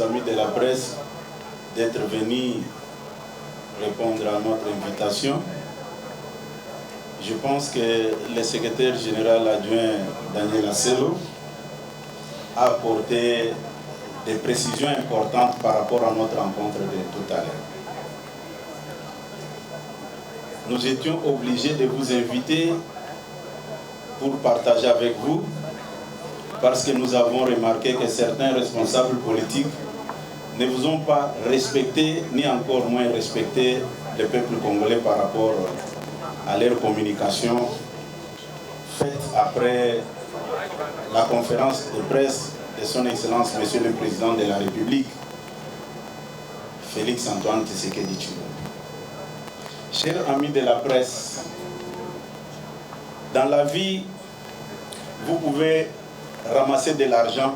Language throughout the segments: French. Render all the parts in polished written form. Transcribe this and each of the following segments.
amis de la presse d'être venus répondre à notre invitation. Je pense que le secrétaire général adjoint Daniel Asselo a apporté des précisions importantes par rapport à notre rencontre de tout à l'heure. Nous étions obligés de vous inviter pour partager avec vous, parce que nous avons remarqué que certains responsables politiques ne vous ont pas respecté, ni encore moins respecté le peuple congolais par rapport à leur communication faite après la conférence de presse de son Excellence, Monsieur le Président de la République, Félix-Antoine Tshisekedi Tshilombo. Chers amis de la presse, dans la vie, vous pouvez ramasser de l'argent,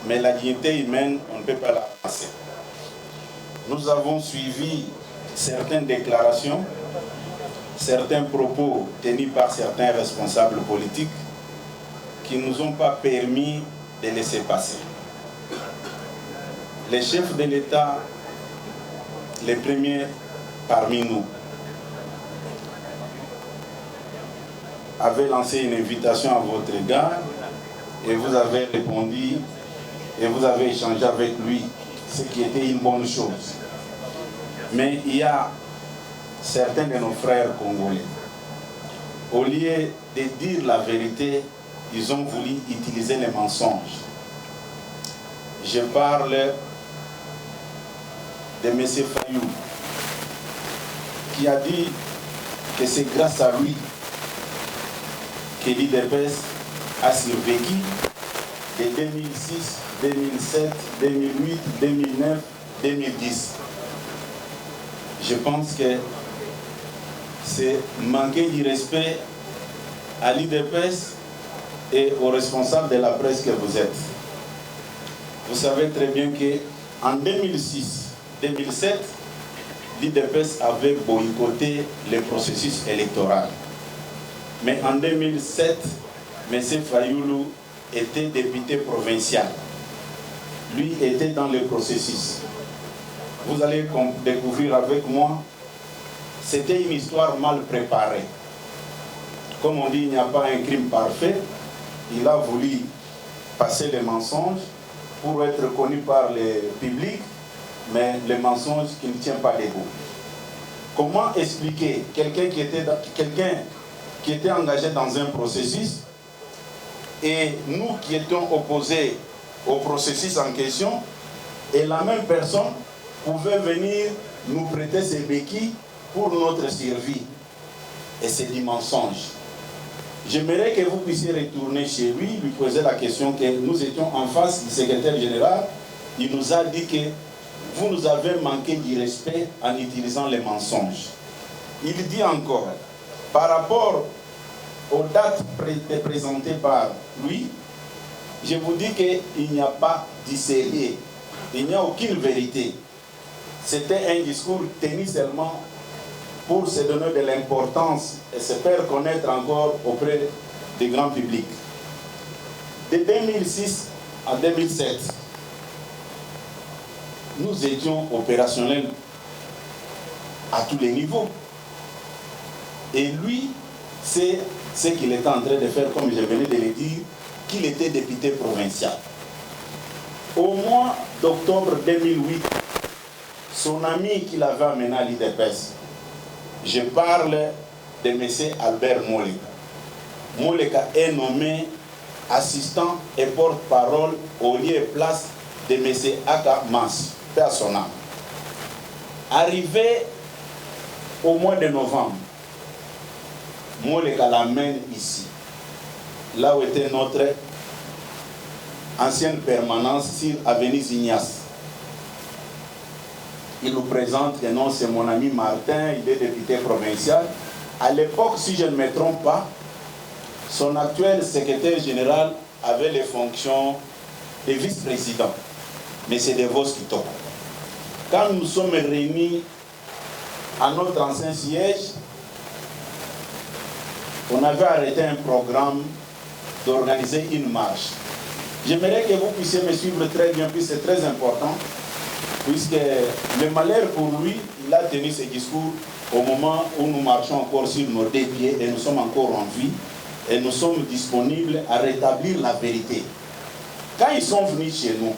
mais la dignité humaine, on ne peut pas la ramasser. Nous avons suivi certaines déclarations, certains propos tenus par certains responsables politiques qui ne nous ont pas permis de laisser passer. Les chefs de l'État, les premiers parmi nous, avaient lancé une invitation à votre égard et vous avez répondu et vous avez échangé avec lui, ce qui était une bonne chose. Mais il y a certains de nos frères congolais, au lieu de dire la vérité, ils ont voulu utiliser les mensonges. Je parle de M. Fayou, qui a dit que c'est grâce à lui que l'IDPS a survécu de 2006, 2007, 2008, 2009, 2010. Je pense que c'est manquer du respect à l'IDPS et aux responsables de la presse que vous êtes. Vous savez très bien qu'en 2006-2007, l'IDPS avait boycotté le processus électoral. Mais en 2007, M. Fayoulou était député provincial. Lui était dans le processus. Vous allez découvrir avec moi, c'était une histoire mal préparée. Comme on dit, il n'y a pas un crime parfait. Il a voulu passer les mensonges pour être connu par le public, mais les mensonges qui ne tiennent pas debout. Comment expliquer quelqu'un qui était engagé dans un processus et nous qui étions opposés au processus en question, et la même personne pouvait venir nous prêter ses béquilles pour notre survie. Et c'est du mensonge. J'aimerais que vous puissiez retourner chez lui, lui poser la question que nous étions en face du secrétaire général. Il nous a dit que vous nous avez manqué du respect en utilisant les mensonges. Il dit encore, par rapport aux dates présentées par lui, je vous dis qu'il n'y a pas de sérieux, il n'y a aucune vérité. C'était un discours tenu seulement pour se donner de l'importance et se faire connaître encore auprès du grand public. De 2006 à 2007, nous étions opérationnels à tous les niveaux. Et lui, c'est ce qu'il était en train de faire, comme je venais de le dire, qu'il était député provincial. Au mois d'octobre 2008, son ami qui l'avait amené à l'IDPS, je parle de M. Albert Moleka. Moleka est nommé assistant et porte-parole au lieu et place de M. Aka Mas, paix à son âme. Arrivé au mois de novembre, Moleka l'amène ici, là où était notre ancienne permanence sur Avenue Ignace. Il nous présente que non, c'est mon ami Martin, il est député provincial. À l'époque, si je ne me trompe pas, son actuel secrétaire général avait les fonctions de vice-président, M. Devos Kitoko. Quand nous sommes réunis à notre ancien siège, on avait arrêté un programme d'organiser une marche J'aimerais que vous puissiez me suivre très bien, puis c'est très important, puisque le malheur pour lui, il a tenu ce discours au moment où nous marchons encore sur nos deux pieds et nous sommes encore en vie et nous sommes disponibles à rétablir la vérité. Quand ils sont venus chez nous,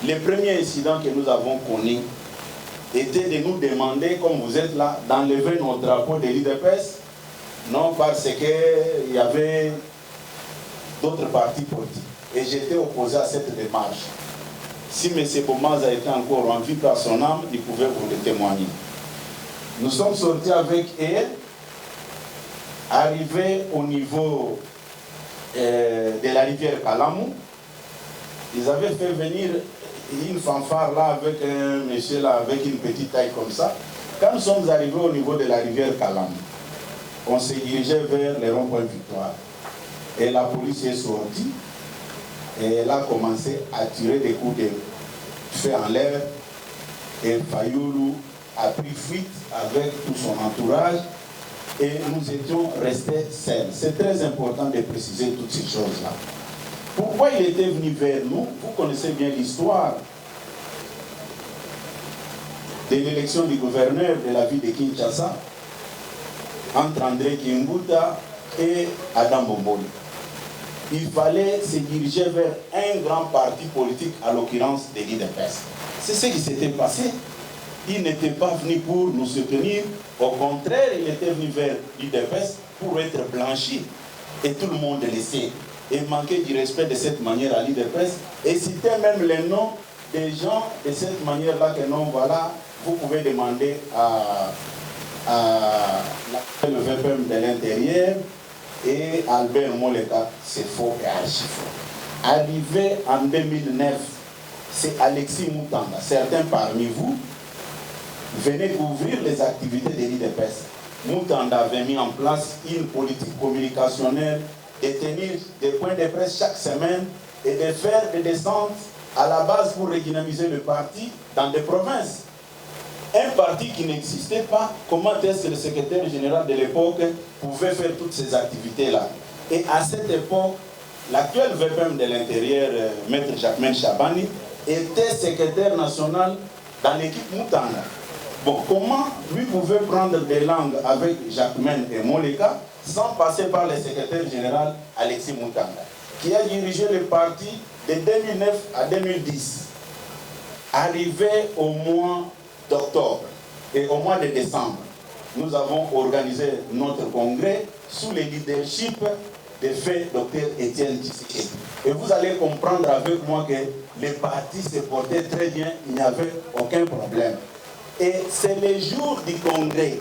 le premier incident que nous avons connu était de nous demander, comme vous êtes là, d'enlever nos drapeaux de l'UDPS, non parce qu'il y avait d'autres partis politiques. Et j'étais opposé à cette démarche. Si M. Bomaz a été encore en vie par son âme, il pouvait vous le témoigner. Nous sommes sortis avec elle, arrivés au niveau de la rivière Kalamou. Ils avaient fait venir une fanfare là avec un monsieur là avec une petite taille comme ça. Quand nous sommes arrivés au niveau de la rivière Kalamou, on s'est dirigé vers les ronds-points Victoire. Et la police est sortie. Et elle a commencé à tirer des coups de feu en l'air. Et Fayoulou a pris fuite avec tout son entourage. Et nous étions restés seuls. C'est très important de préciser toutes ces choses-là. Pourquoi il était venu vers nous? Vous connaissez bien l'histoire de l'élection du gouverneur de la ville de Kinshasa entre André Kimbuta et Adam Bomboli. Il fallait se diriger vers un grand parti politique, à l'occurrence de l'UDPS. C'est ce qui s'était passé. Il n'était pas venu pour nous soutenir. Au contraire, il était venu vers l'UDPS pour être blanchi. Et tout le monde le sait. Et manquer du respect de cette manière à l'UDPS. Et citer même les noms des gens de cette manière-là que non, voilà, vous pouvez demander à le VPM de l'intérieur et Albert Moleka, c'est faux et archi faux. Arrivé en 2009, c'est Alexis Moutanda. Certains parmi vous venaient couvrir les activités de l'UDPS. Moutanda avait mis en place une politique communicationnelle de tenir des points de presse chaque semaine et de faire des descentes à la base pour redynamiser le parti dans des provinces. Un parti qui n'existait pas, comment est-ce que le secrétaire général de l'époque pouvait faire toutes ces activités-là? Et à cette époque, l'actuel VPM de l'Intérieur, Maître Jacquemain Chabani, était secrétaire national dans l'équipe Moutanda. Bon, comment lui pouvait prendre des langues avec Jacquemain et Moleka sans passer par le secrétaire général Alexis Moutanda, qui a dirigé le parti de 2009 à 2010. Arrivé au mois d'octobre et au mois de décembre, nous avons organisé notre congrès sous le leadership de fait Dr Étienne Tshisekedi. Et vous allez comprendre avec moi que les partis se portaient très bien, il n'y avait aucun problème. Et c'est le jour du congrès,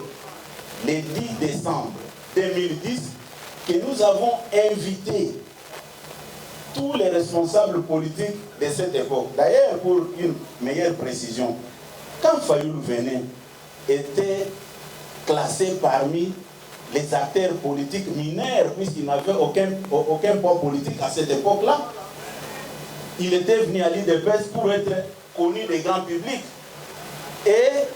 le 10 décembre 2010, que nous avons invité tous les responsables politiques de cette époque. D'ailleurs, pour une meilleure précision, quand Fayoulou venait, était classé parmi les acteurs politiques mineurs, puisqu'il n'avait aucun poids politique à cette époque-là. Il était venu à l'UDPS pour être connu des grands publics. Et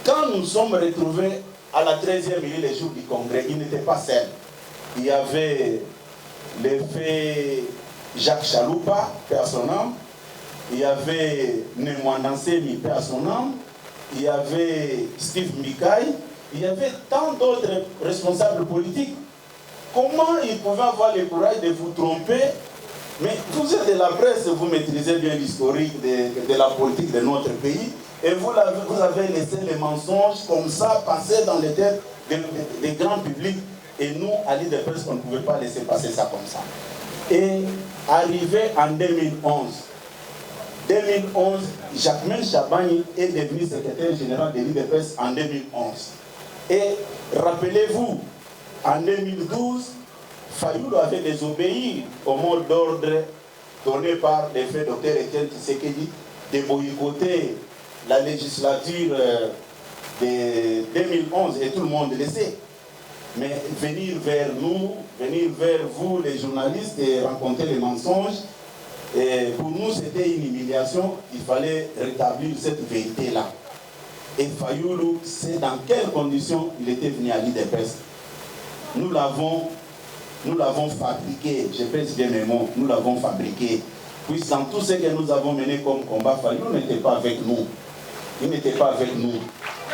quand nous sommes retrouvés à la 13e minute, les jours du congrès, il n'était pas seul. Il y avait le fait Jacques Chaloupa, paix à son âme. Il y avait Nemwandansemi, paix à son âme. Il y avait Steve Mikaï. Il y avait tant d'autres responsables politiques. Comment ils pouvaient avoir le courage de vous tromper? Mais vous êtes de la presse, vous maîtrisez bien l'historique de la politique de notre pays. Et vous avez laissé les mensonges comme ça passer dans les têtes des grands publics. Et nous, à l'UDPS, on ne pouvait pas laisser passer ça comme ça. Et arrivé en 2011, Jacquemain Chabani est devenu secrétaire général de l'UDPS en 2011. Et rappelez-vous, en 2012, Fayoulou avait désobéi au mot d'ordre donné par le fait Dr Étienne Tshisekedi de boycotter la législature de 2011, et tout le monde le sait. Mais venir vers nous, venir vers vous les journalistes et rencontrer les mensonges, et pour nous c'était une humiliation. Il fallait rétablir cette vérité-là. Et Fayoulou, c'est dans quelles conditions il était venu à l'UDPS. Nous l'avons nous l'avons fabriqué, je pèse bien mes mots, nous l'avons fabriqué. Puisque dans tout ce que nous avons mené comme combat, Fayulu n'était pas avec nous. Il n'était pas avec nous.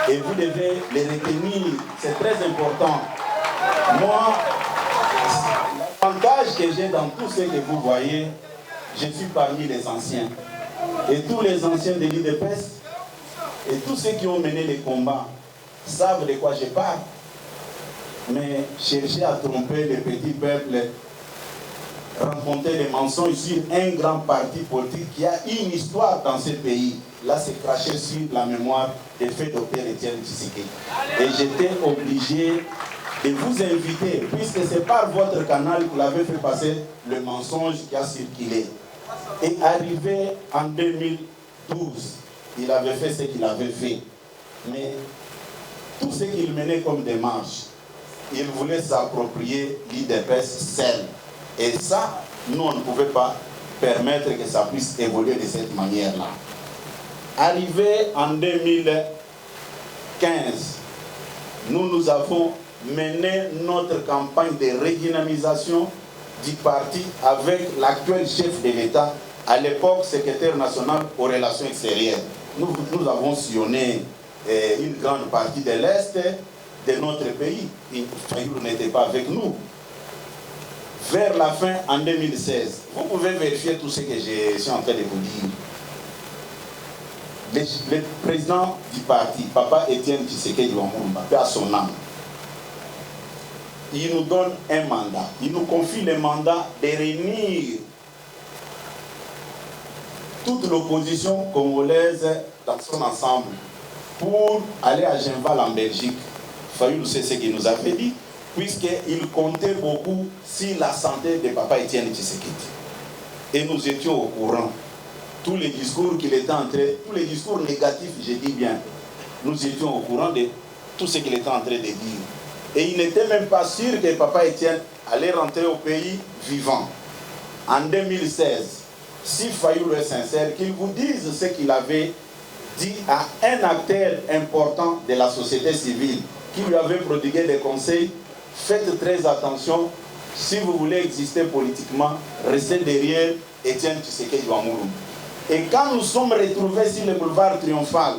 Et vous devez les retenir, c'est très important. Moi, l'avantage que j'ai dans tout ce que vous voyez, je suis parmi les anciens. Et tous les anciens de l'IDPS et tous ceux qui ont mené les combats savent de quoi je parle. Mais chercher à tromper les petits peuples, raconter des mensonges sur un grand parti politique qui a une histoire dans ce pays, là c'est craché sur la mémoire des faits Dr Étienne Tshisekedi. Et j'étais obligé de vous inviter, puisque c'est par votre canal que vous l'avez fait passer le mensonge qui a circulé. Et arrivé en 2012, il avait fait ce qu'il avait fait. Mais tout ce qu'il menait comme démarche, il voulait s'approprier l'IDPS seul. Et ça, nous, on ne pouvait pas permettre que ça puisse évoluer de cette manière-là. Arrivé en 2015, nous avons mené notre campagne de redynamisation du parti avec l'actuel chef de l'État, à l'époque secrétaire national aux relations extérieures. Nous avons sillonné une grande partie de l'Est de notre pays. Fayulu n'était pas avec nous. Vers la fin, en 2016, vous pouvez vérifier tout ce que je suis en train de vous dire. Le président du parti, Papa Étienne Tshisekedi Wamulumba, paix à son âme, il nous donne un mandat. Il nous confie le mandat de réunir toute l'opposition congolaise dans son ensemble pour aller à Genval en Belgique. Fayulu sait ce qu'il nous avait dit, puisqu'il comptait beaucoup sur la santé de Papa Étienne Tshisekedi. Et nous étions au courant. Tous les discours qu'il était en train, tous les discours négatifs, je dis bien, nous étions au courant de tout ce qu'il était en train de dire. Et il n'était même pas sûr que Papa Étienne allait rentrer au pays vivant. En 2016, si Fayulu est sincère, qu'il vous dise ce qu'il avait dit à un acteur important de la société civile qui lui avait prodigué des conseils. Faites très attention, si vous voulez exister politiquement, restez derrière Étienne Tshisekedi Wamulumba. Et quand nous sommes retrouvés sur le boulevard Triomphal,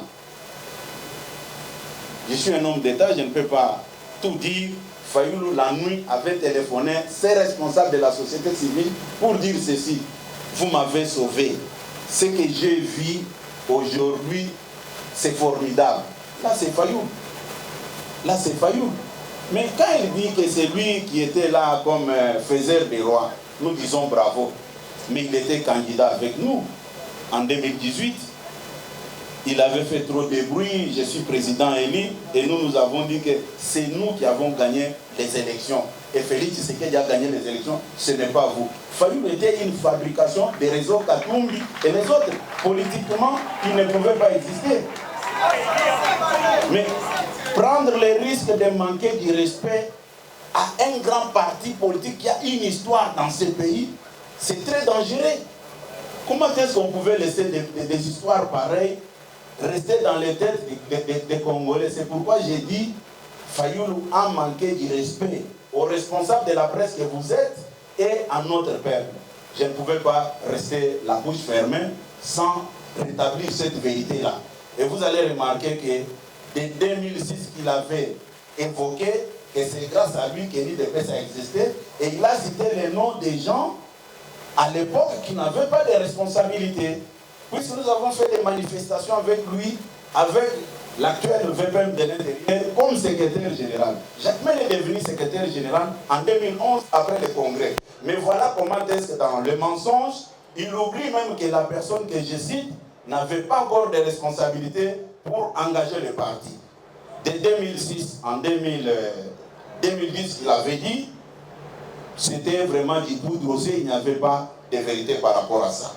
je suis un homme d'État, je ne peux pas tout dire. Fayulu, la nuit, avait téléphoné ses responsables de la société civile pour dire ceci: vous m'avez sauvé. Ce que j'ai vu aujourd'hui, c'est formidable. Là, c'est Fayulu. Là, c'est Fayulu. Mais quand il dit que c'est lui qui était là comme faiseur des rois, nous disons bravo. Mais il était candidat avec nous en 2018. Il avait fait trop de bruit, je suis président élu, et nous avons dit que c'est nous qui avons gagné les élections. Et Félix Tshisekedi a gagné les élections, ce n'est pas vous. Fayulu était une fabrication des réseaux Katumbi et les autres. Politiquement, ils ne pouvaient pas exister. Mais prendre le risque de manquer du respect à un grand parti politique qui a une histoire dans ce pays, c'est très dangereux. Comment est-ce qu'on pouvait laisser des histoires pareilles rester dans les têtes des Congolais? C'est pourquoi j'ai dit, Fayulu a manqué du respect aux responsables de la presse que vous êtes et à notre peuple. Je ne pouvais pas rester la bouche fermée sans rétablir cette vérité-là. Et vous allez remarquer que dès 2006 qu'il avait évoqué, que c'est grâce à lui que l'IDPS a existé, et il a cité les noms des gens à l'époque qui n'avaient pas de responsabilité. Puisque nous avons fait des manifestations avec lui, avec l'actuel VPM de l'Intérieur comme secrétaire général. Jacques Mel est devenu secrétaire général en 2011 après le congrès. Mais voilà comment est-ce que dans le mensonge, il oublie même que la personne que je cite n'avait pas encore de responsabilité pour engager le parti. De 2006 en 2010, il avait dit, c'était vraiment du tout dossier, il n'y avait pas de vérité par rapport à ça.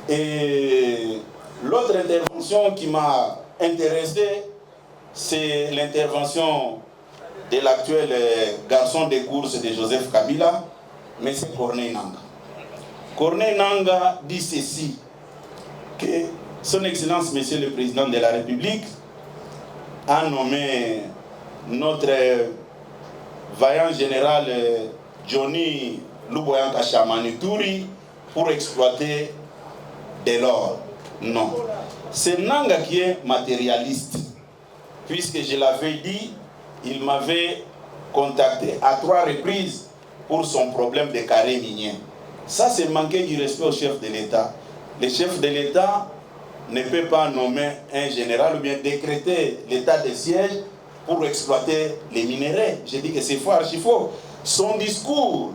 Et l'autre intervention qui m'a intéressé, c'est l'intervention de l'actuel garçon des courses de Joseph Kabila, M. Corneille Nangaa. Corneille Nangaa dit ceci, que son Excellence, Monsieur le Président de la République, a nommé notre vaillant général Johnny Luboyanka Chamanituri pour exploiter de l'or. Non. C'est Nanga qui est matérialiste. Puisque je l'avais dit, il m'avait contacté à 3 reprises pour son problème de carré minier. Ça, c'est manquer du respect au chef de l'État. Le chef de l'État ne peut pas nommer un général ou bien décréter l'état de siège pour exploiter les minéraux. Je dis que c'est faux, archi faux. Son discours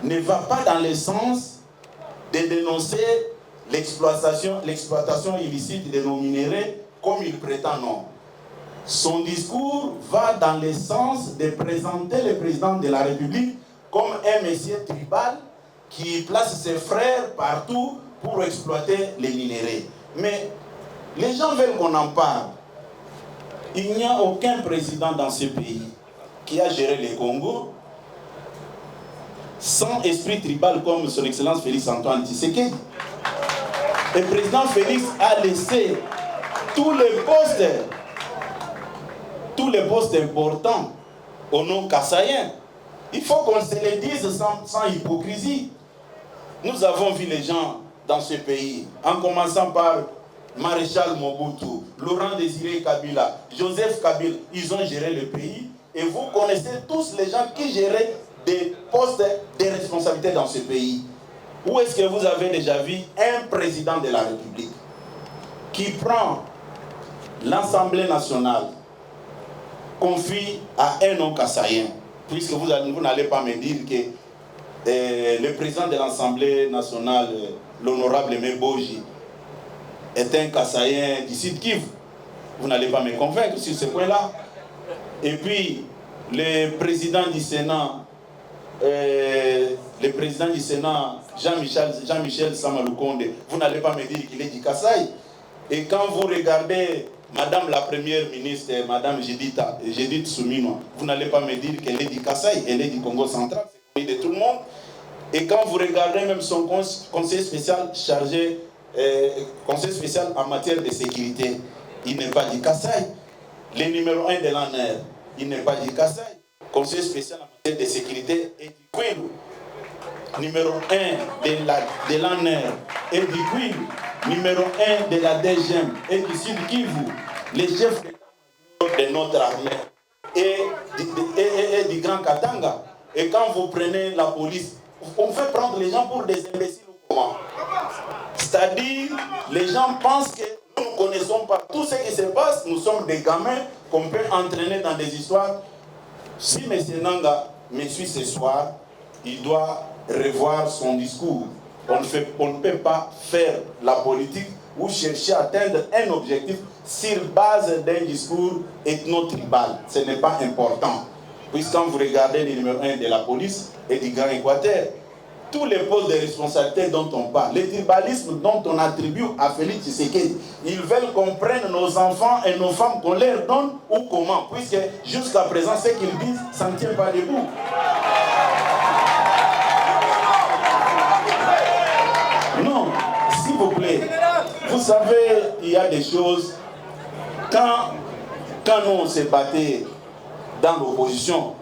ne va pas dans le sens de dénoncer l'exploitation illicite de nos minéraux comme il prétend, non. Son discours va dans le sens de présenter le président de la République comme un monsieur tribal qui place ses frères partout pour exploiter les minéraux. Mais les gens veulent qu'on en parle. Il n'y a aucun président dans ce pays qui a géré le Congo sans esprit tribal comme son Excellence Félix Antoine Tshisekedi. Le président Félix a laissé tous les postes importants au nom kassaïen. Il faut qu'on se le dise sans hypocrisie. Nous avons vu les gens dans ce pays, en commençant par Maréchal Mobutu, Laurent Désiré Kabila, Joseph Kabila, ils ont géré le pays. Et vous connaissez tous les gens qui géraient des postes de responsabilité dans ce pays. Où est-ce que vous avez déjà vu un président de la République qui prend l'Assemblée nationale, confie à un homme kassaïen, puisque vous n'allez pas me dire que le président de l'Assemblée nationale, l'honorable Meboji, est un kassaïen du Sud Kivu. Vous n'allez pas me convaincre sur ce point-là. Et puis, le président du Sénat, Jean-Michel Samaloukonde, vous n'allez pas me dire qu'il est du Kasaï. Et quand vous regardez Madame la Première ministre, Madame Judith Suminwa, vous n'allez pas me dire qu'elle est du Kasaï, elle est du Congo central, c'est connu de tout le monde. Et quand vous regardez même son conseil spécial chargé, conseil spécial en matière de sécurité, il n'est pas du Kasaï. Le numéro 1 de l'ANR, il n'est pas du Kasaï. Conseil spécial en matière de sécurité est du Kwilu. Numéro 1 de l'ANR est du Kwilu. Numéro 1 de la DGM est du Sud Kivu. Le chef de notre armée est du Grand Katanga. Et quand vous prenez la police, on fait prendre les gens pour des imbéciles ou comment? C'est-à-dire, les gens pensent que nous ne connaissons pas tout ce qui se passe. Nous sommes des gamins qu'on peut entraîner dans des histoires. Si M. Nanga me suit ce soir, il doit revoir son discours. On ne peut pas faire la politique ou chercher à atteindre un objectif sur base d'un discours ethno-tribal. Ce n'est pas important. Puisque quand vous regardez le numéro 1 de la police et du Grand Équateur, tous les postes de responsabilité dont on parle, le tribalisme dont on attribue à Félix Tshisekedi, ils veulent qu'on prenne nos enfants et nos femmes qu'on leur donne ou comment, puisque jusqu'à présent, ce qu'ils disent, ça ne tient pas debout. Non, s'il vous plaît, vous savez, il y a des choses, quand nous on se battait dans l'opposition,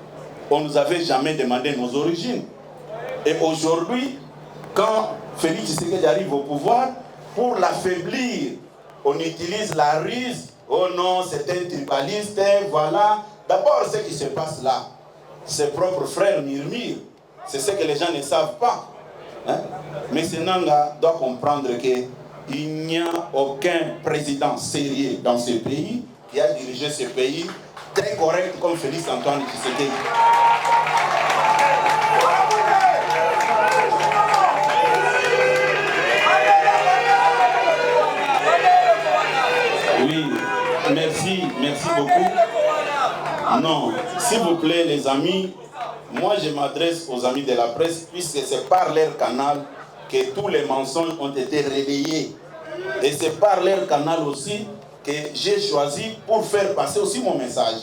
on ne nous avait jamais demandé nos origines. Et aujourd'hui, quand Félix Tshisekedi arrive au pouvoir, pour l'affaiblir, on utilise la ruse. Oh non, c'est un tribaliste, voilà. D'abord, ce qui se passe là, ses propres frères murmurent. C'est ce que les gens ne savent pas. Hein? Mais Nanga doit comprendre qu'il n'y a aucun président sérieux dans ce pays qui a dirigé ce pays très correct comme Félix Antoine Tshisekedi. Oui, merci beaucoup. Non, s'il vous plaît les amis, moi je m'adresse aux amis de la presse puisque c'est par leur canal que tous les mensonges ont été relayés. Et c'est par leur canal aussi que j'ai choisi pour faire passer aussi mon message.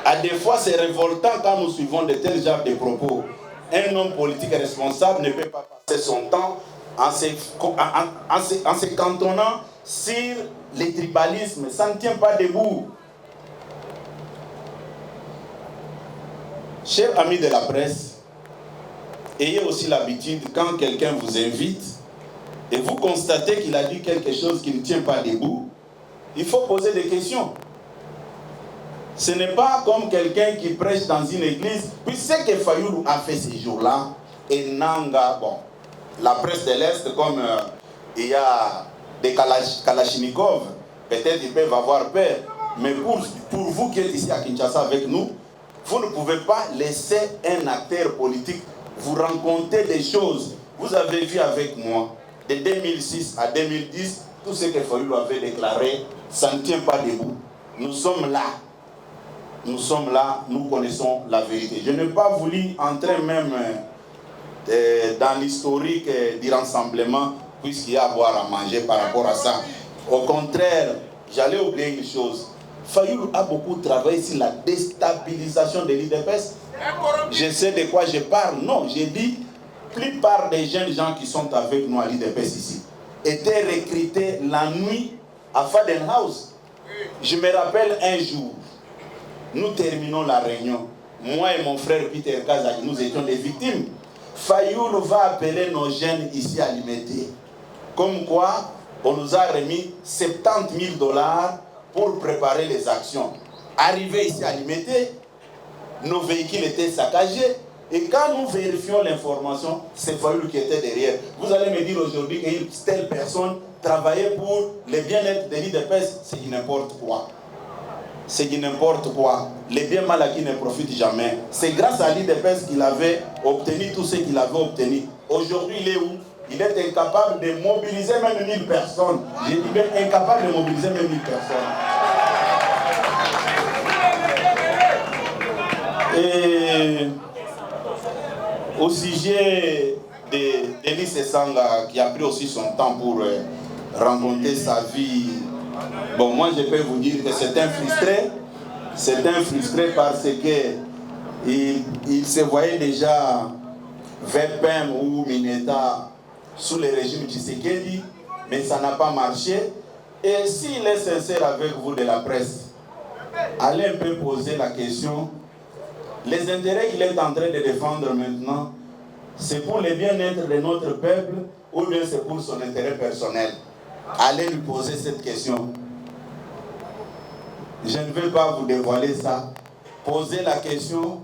À des fois c'est révoltant quand nous suivons de tels genres de propos. Un homme politique responsable ne peut pas passer son temps en se cantonnant sur les tribalismes. Ça ne tient pas debout. Chers amis de la presse, ayez aussi l'habitude, quand quelqu'un vous invite et vous constatez qu'il a dit quelque chose qui ne tient pas debout, il faut poser des questions. Ce n'est pas comme quelqu'un qui prêche dans une église. Puis ce que Fayoulou a fait ces jours-là, et Nanga, bon, la presse de l'Est, comme il y a des Kalachnikov, peut-être ils peuvent avoir peur. Mais pour vous qui êtes ici à Kinshasa avec nous, vous ne pouvez pas laisser un acteur politique vous raconter des choses. Vous avez vu avec moi, de 2006 à 2010, tout ce que Fayoulou avait déclaré, ça ne tient pas debout. Nous sommes là. Nous sommes là, nous connaissons la vérité. Je n'ai pas voulu entrer même dans l'historique du rassemblement, puisqu'il y a à boire à manger par rapport à ça. Au contraire, j'allais oublier une chose. Fayoulou a beaucoup travaillé sur la déstabilisation de l'IDPS. Je sais de quoi je parle. Non, j'ai dit, la plupart des jeunes gens qui sont avec nous à l'IDPS ici étaient recrutés la nuit à Faden House. Je me rappelle un jour, nous terminons la réunion. Moi et mon frère Peter Kazak, nous étions des victimes. Fayoulou va appeler nos jeunes ici à Limete. Comme quoi, on nous a remis 70 000 $ pour préparer les actions. Arrivé ici à Limete, nos véhicules étaient saccagés. Et quand nous vérifions l'information, c'est Fayoulou qui était derrière. Vous allez me dire aujourd'hui qu'une telle personne travaillait pour le bien-être de l'IDPS, c'est du n'importe quoi. C'est du n'importe quoi. Les biens mal acquis ne profitent jamais. C'est grâce à l'IDPS qu'il avait obtenu tout ce qu'il avait obtenu. Aujourd'hui, il est où? Il est incapable de mobiliser même 1000 personnes. J'ai dit bien incapable de mobiliser même 1000 personnes. Et au sujet d'Elie Sesanga, qui a pris aussi son temps pour rencontrer sa vie, bon, moi je peux vous dire que c'est un frustré. C'est un frustré parce que il se voyait déjà VPM ou Mineta sous le régime Tshisekedi, mais ça n'a pas marché. Et s'il est sincère avec vous de la presse, allez un peu poser la question. Les intérêts qu'il est en train de défendre maintenant, c'est pour le bien-être de notre peuple ou bien c'est pour son intérêt personnel? Allez lui poser cette question. Je ne vais pas vous dévoiler ça. Posez la question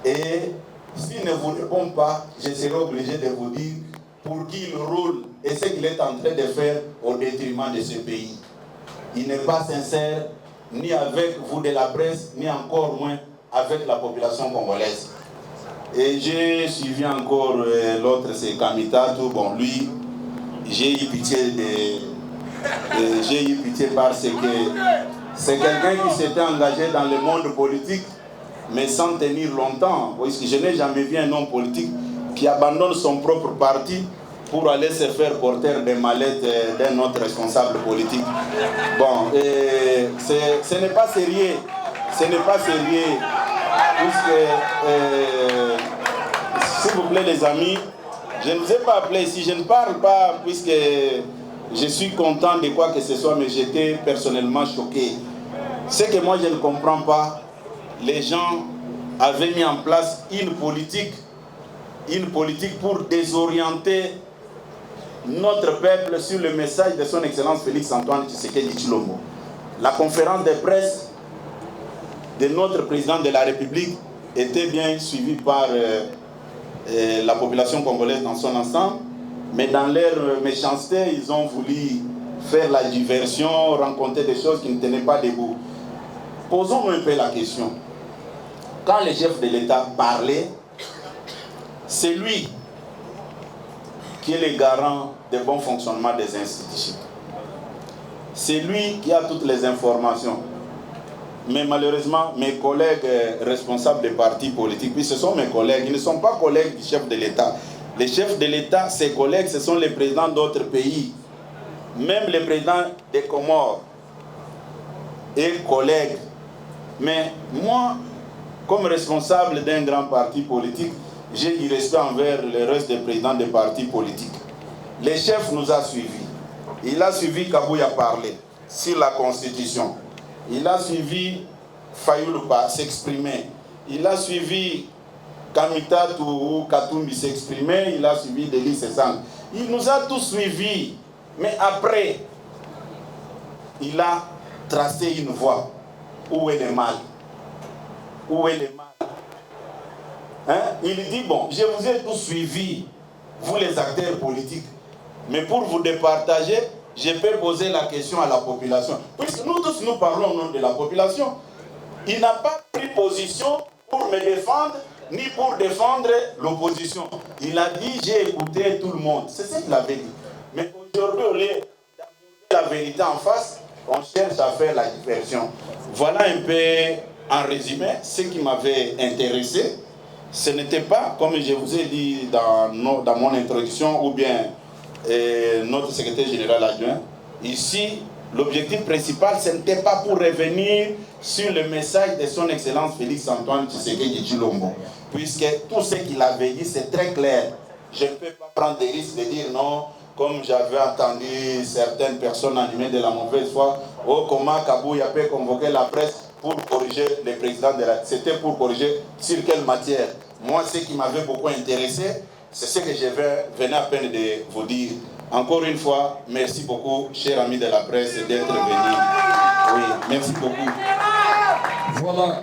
et s'il ne vous répond pas, je serai obligé de vous dire pour qui il roule et ce qu'il est en train de faire au détriment de ce pays. Il n'est pas sincère ni avec vous de la presse, ni encore moins avec la population congolaise. Et j'ai suivi encore l'autre, c'est Kamita. Bon, lui, j'ai eu pitié parce que c'est quelqu'un qui s'était engagé dans le monde politique, mais sans tenir longtemps. Parce que je n'ai jamais vu un homme politique qui abandonne son propre parti pour aller se faire porter des mallettes d'un autre responsable politique. Bon, ce n'est pas sérieux. Ce n'est pas sérieux. Puisque, s'il vous plaît les amis, je ne vous ai pas appelé ici, je ne parle pas puisque je suis content de quoi que ce soit, mais j'étais personnellement choqué. Ce que moi je ne comprends pas, les gens avaient mis en place une politique pour désorienter notre peuple sur le message de son Excellence Félix Antoine Tshisekedi Tshilombo. La conférence de presse de notre président de la République était bien suivie par la population congolaise dans son ensemble, mais dans leur méchanceté, ils ont voulu faire la diversion, raconter des choses qui ne tenaient pas debout. Posons-nous un peu la question. Quand le chef de l'État parlait, c'est lui qui est le garant du bon fonctionnement des institutions. C'est lui qui a toutes les informations. Mais malheureusement, mes collègues responsables des partis politiques, puis ce sont mes collègues, ils ne sont pas collègues du chef de l'État. Les chefs de l'État, ses collègues, ce sont les présidents d'autres pays. Même les présidents des Comores et collègues. Mais moi, comme responsable d'un grand parti politique, j'ai du respect envers le reste des présidents des partis politiques. Le chef nous a suivis. Il a suivi Kabouya parler sur la Constitution. Il a suivi Fayoulou s'exprimer. il a suivi Kamita ou Katumbi s'exprimer, il a suivi Delis Sessang. Il nous a tous suivis. Mais après, il a tracé une voie. Où est le mal? Où est le mal? Hein? Il dit, bon, je vous ai tous suivis, vous les acteurs politiques. Mais pour vous départager, je peux poser la question à la population. Puisque nous tous, nous parlons au nom de la population. Il n'a pas pris position pour me défendre, ni pour défendre l'opposition. Il a dit, j'ai écouté tout le monde. C'est ce qu'il avait dit. Mais aujourd'hui, au lieu d'aborder la vérité en face, on cherche à faire la diversion. Voilà un peu, en résumé, ce qui m'avait intéressé. Ce n'était pas, comme je vous ai dit dans mon introduction, ou bien notre secrétaire général adjoint, ici, l'objectif principal, ce n'était pas pour revenir sur le message de son Excellence Félix Antoine Tshisekedi Tshilombo, puisque tout ce qu'il avait dit, c'est très clair. Je ne peux pas prendre des risques de dire non, comme j'avais entendu certaines personnes animées de la mauvaise foi, oh, comment Kabouya peut convoquer la presse pour corriger le président de la... C'était pour corriger sur quelle matière? Moi, ce qui m'avait beaucoup intéressé, c'est ce que je venais à peine de vous dire. Encore une fois, merci beaucoup, chers amis de la presse, d'être venus. Oui, merci beaucoup. Voilà.